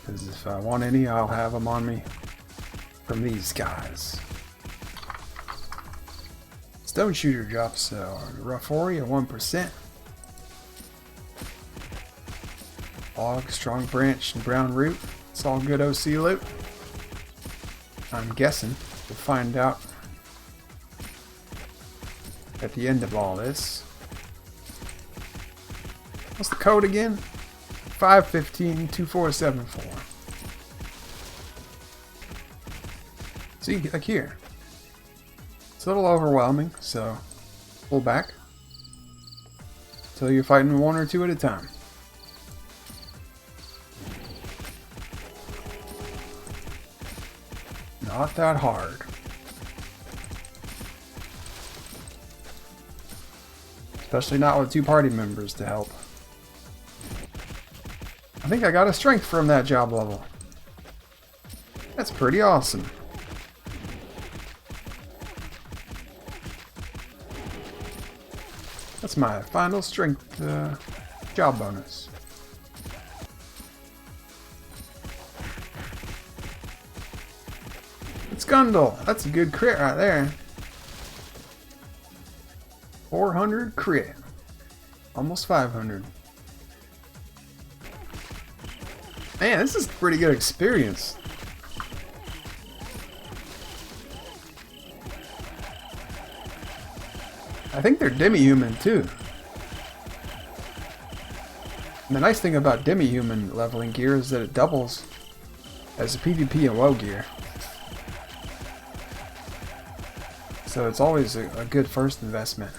Speaker 1: Because if I want any, I'll have them on me from these guys. Stone Shooter drops rough ori at 1%. Log, strong branch, and brown root. It's all good OC loot. I'm guessing we'll find out at the end of all this. What's the code again? 515-2474. See, like here. It's a little overwhelming, so pull back until you're fighting one or two at a time. Not that hard. Especially not with two party members to help. I think I got a strength from that job level. That's pretty awesome. That's my final strength job bonus. It's Gundle. That's a good crit right there. 400 crit. Almost 500. Man, this is a pretty good experience. I think they're demi-human too. And the nice thing about demi-human leveling gear is that it doubles as a PvP and WoW gear. So it's always a good first investment.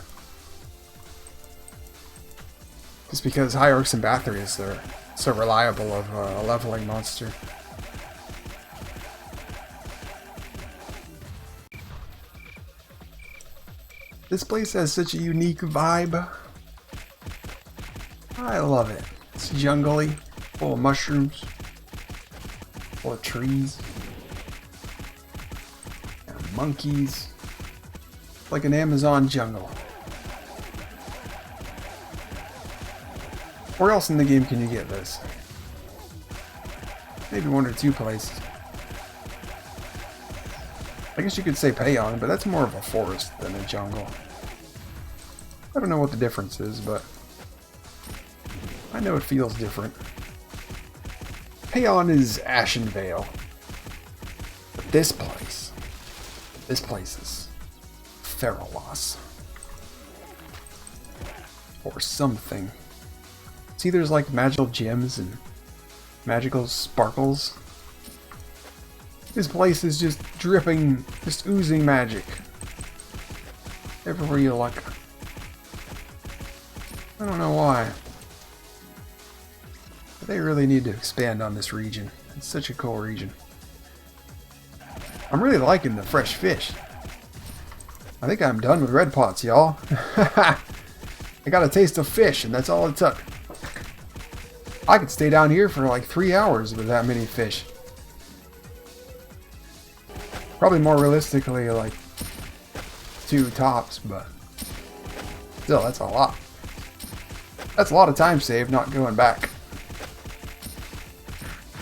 Speaker 1: Just because high orcs and batteries are so reliable of a leveling monster. This place has such a unique vibe. I love it. It's jungly, full of mushrooms, full of trees, and monkeys. Like an Amazon jungle. Where else in the game can you get this? Maybe one or two places. I guess you could say Payon, but that's more of a forest than a jungle. I don't know what the difference is, but I know it feels different. Payon is Ashen Vale. But this place is Ferolos. Or something. See, there's like magical gems and magical sparkles. This place is just dripping, just oozing magic. Everywhere you look. I don't know why. But they really need to expand on this region. It's such a cool region. I'm really liking the fresh fish. I think I'm done with red pots, y'all. I got a taste of fish, and that's all it took. I could stay down here for like 3 hours with that many fish. Probably more realistically like 2 tops, but still, that's a lot. That's a lot of time saved not going back.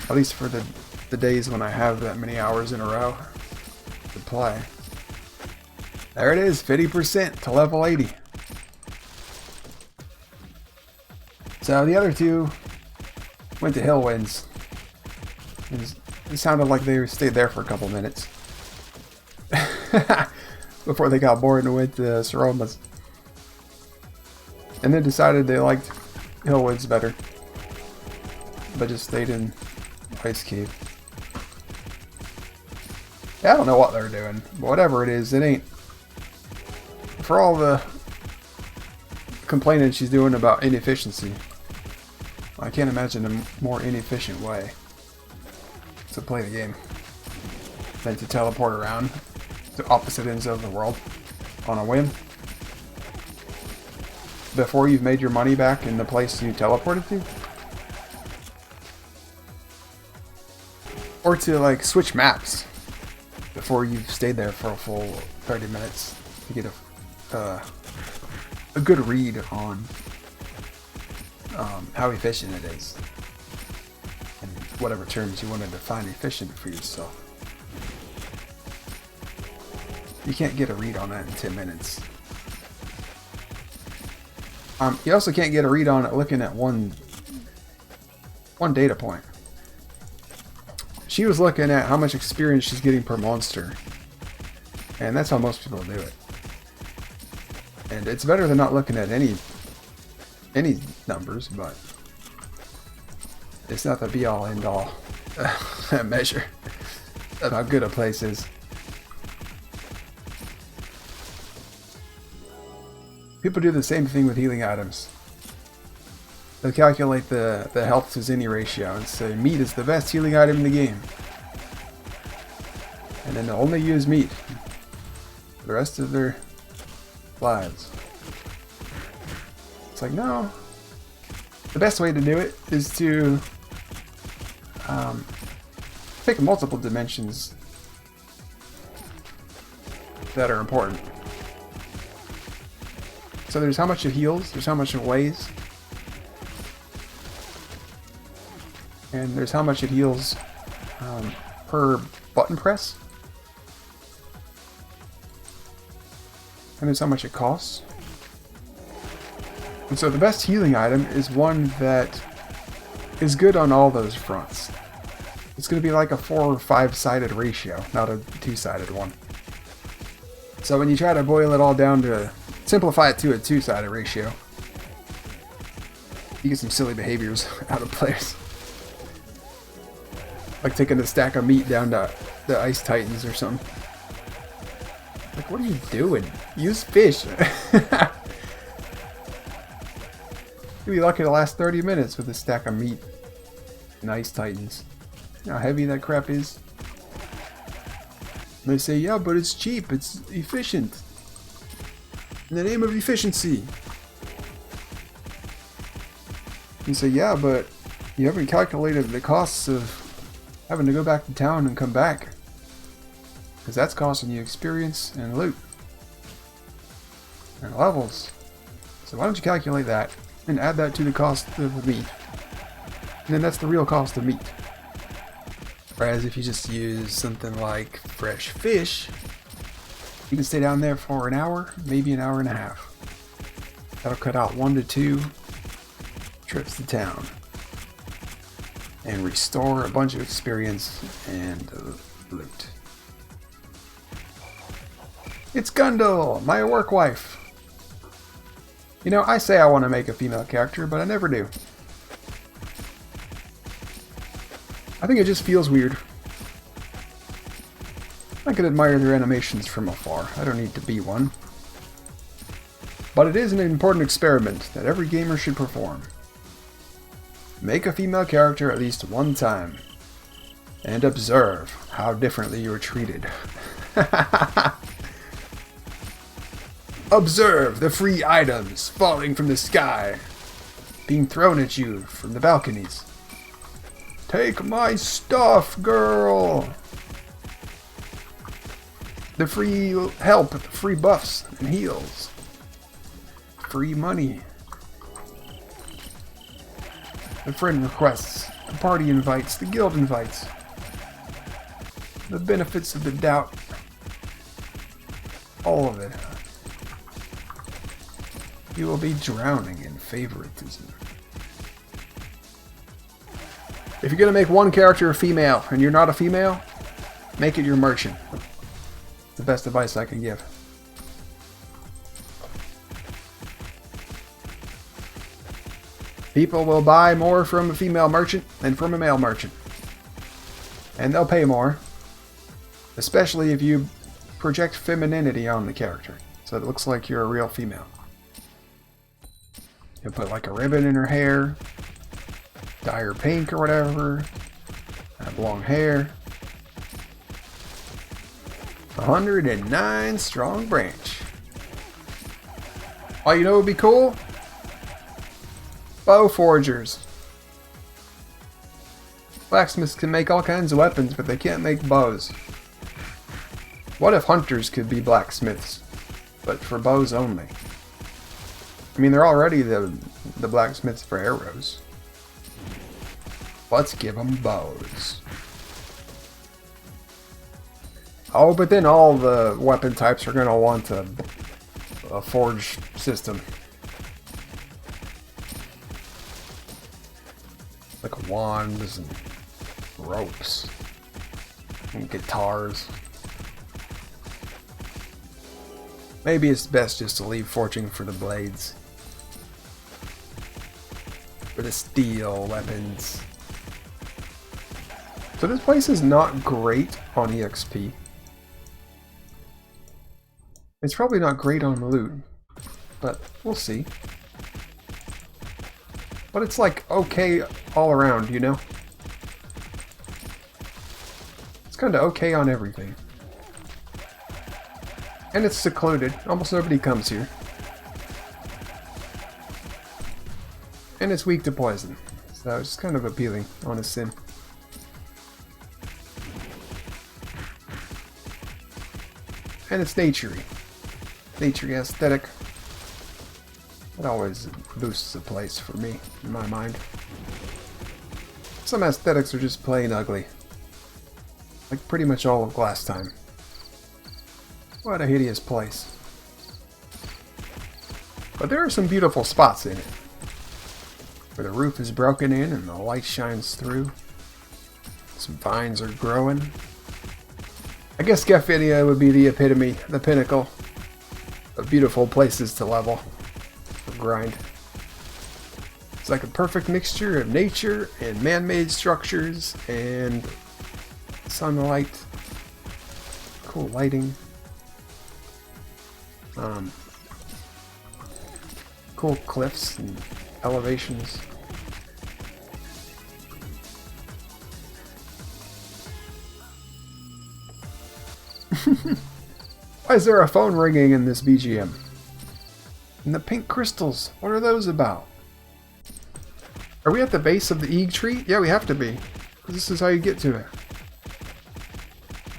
Speaker 1: At least for the days when I have that many hours in a row to play. There it is, 50% to level 80. So the other two went to Hillwinds. It sounded like they stayed there for a couple minutes. Before they got bored and went to Saromas. And then decided they liked Hillwinds better. But just stayed in Ice Cave. Yeah, I don't know what they're doing. But whatever it is, it ain't. For all the complaining she's doing about inefficiency, I can't imagine a more inefficient way to play the game than to teleport around to opposite ends of the world on a whim before you've made your money back in the place you teleported to. Or to like switch maps before you've stayed there for a full 30 minutes to get a a good read on how efficient it is, and whatever terms you want to define efficient for yourself. You can't get a read on that in 10 minutes. You also can't get a read on it looking at one data point. She was looking at how much experience she's getting per monster, and that's how most people do it. And it's better than not looking at any numbers, but it's not the be-all end-all measure of how good a place is. People do the same thing with healing items. They'll calculate the health to Zenny ratio and say meat is the best healing item in the game. And then they'll only use meat for the rest of their lives. It's like, no. The best way to do it is to pick multiple dimensions that are important. So there's how much it heals, there's how much it weighs, and there's how much it heals per button press, and there's how much it costs. And so the best healing item is one that is good on all those fronts. It's going to be like a 4 or 5-sided ratio, not a 2-sided one. So when you try to boil it all down to simplify it to a 2-sided ratio, you get some silly behaviors out of players. Like taking a stack of meat down to the Ice Titans or something. Like, what are you doing? Use fish. You'll be lucky to last 30 minutes with a stack of meat and Ice Titans. You know how heavy that crap is? And they say, yeah, but it's cheap, it's efficient. In the name of efficiency. You say, yeah, but you haven't calculated the costs of having to go back to town and come back. Because that's costing you experience and loot. And levels. So why don't you calculate that and add that to the cost of the meat. And then that's the real cost of meat. Whereas if you just use something like fresh fish, you can stay down there for an hour, maybe an hour and a half. That'll cut out 1 to 2 trips to town. And restore a bunch of experience and loot. It's Gundle, my work wife. You know, I say I want to make a female character, but I never do. I think it just feels weird. I can admire their animations from afar. I don't need to be one. But it is an important experiment that every gamer should perform. Make a female character at least one time. And observe how differently you are treated. Observe the free items falling from the sky, being thrown at you from the balconies. Take my stuff, girl! The free help, the free buffs and heals. Free money. The friend requests, the party invites, the guild invites. The benefits of the doubt. All of it. You will be drowning in favoritism. If you're going to make one character a female and you're not a female, make it your merchant. It's the best advice I can give. People will buy more from a female merchant than from a male merchant. And they'll pay more. Especially if you project femininity on the character. So it looks like you're a real female. You'll put like a ribbon in her hair. Dye her pink or whatever. Have long hair. 109 strong branch. Oh, you know what would be cool? Bow forgers. Blacksmiths can make all kinds of weapons, but they can't make bows. What if hunters could be blacksmiths, but for bows only? I mean, they're already the blacksmiths for arrows. Let's give them bows. Oh, but then all the weapon types are going to want a forge system. Like wands and ropes and guitars. Maybe it's best just to leave forging for the blades. For the steel weapons. So this place is not great on EXP. It's probably not great on loot, but we'll see. But it's like okay all around, you know? It's kind of okay on everything. And it's secluded. Almost nobody comes here. And it's weak to poison. So it's kind of appealing on a sim. And it's naturey. Naturey aesthetic. It always boosts a place for me, in my mind. Some aesthetics are just plain ugly. Like pretty much all of Glass Time. What a hideous place. But there are some beautiful spots in it. Where the roof is broken in and the light shines through. Some vines are growing. I guess Gefinia would be the epitome, the pinnacle of beautiful places to level or grind. It's like a perfect mixture of nature and man-made structures and sunlight, cool lighting, cool cliffs and elevations. Why is there a phone ringing in this BGM? And the pink crystals, what are those about? Are we at the base of the Eeg tree? Yeah, we have to be. This is how you get to it.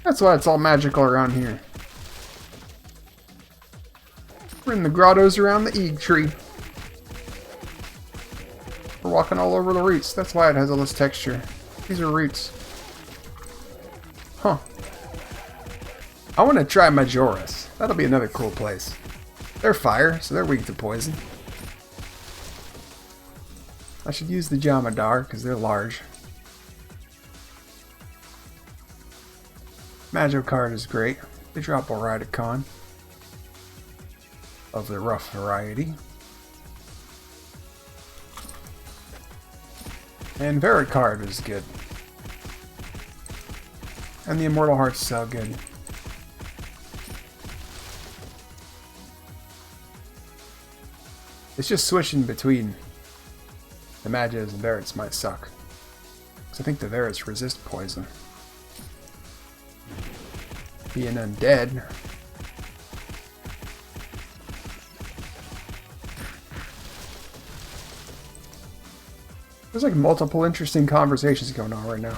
Speaker 1: That's why it's all magical around here. We're in the grottos around the Eeg tree. We're walking all over the roots. That's why it has all this texture. These are roots. Huh. I want to try Majora's. That'll be another cool place. They're fire, so they're weak to poison. I should use the Jamadar, because they're large. Magicard is great. They drop a Raidicon of the rough variety. And Vericard is good. And the Immortal Heart's so good. It's just switching between the Mages and Verits might suck. Because I think the Verits resist poison. Being undead. There's like multiple interesting conversations going on right now.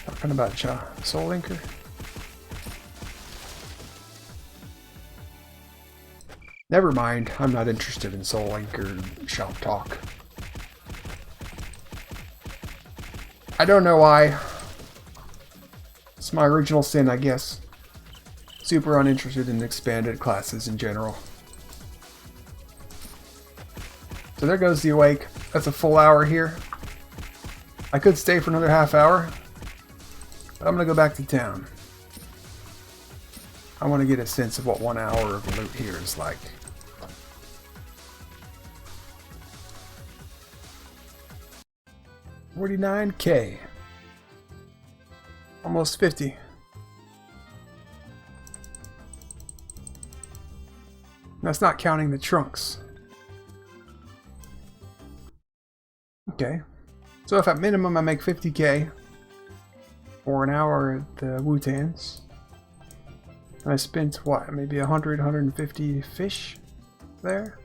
Speaker 1: Talking about Soul Linker. Never mind, I'm not interested in Soul Linker shop talk. I don't know why. It's my original sin, I guess. Super uninterested in expanded classes in general. So there goes the Awake. That's a full hour here. I could stay for another half hour, but I'm gonna go back to town. I want to get a sense of what 1 hour of loot here is like. $49K. Almost 50. That's not counting the trunks. Okay. So if at minimum I make 50K for an hour at the Wootans, and I spent what, maybe 100, 150 fish there?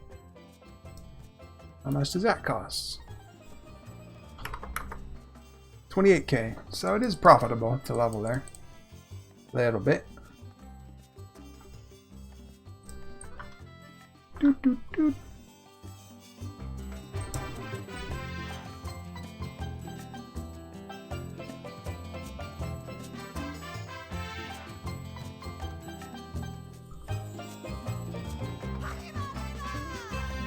Speaker 1: How much does that cost? 28K. So it is profitable to level there. A little bit. Doot, doot, doot.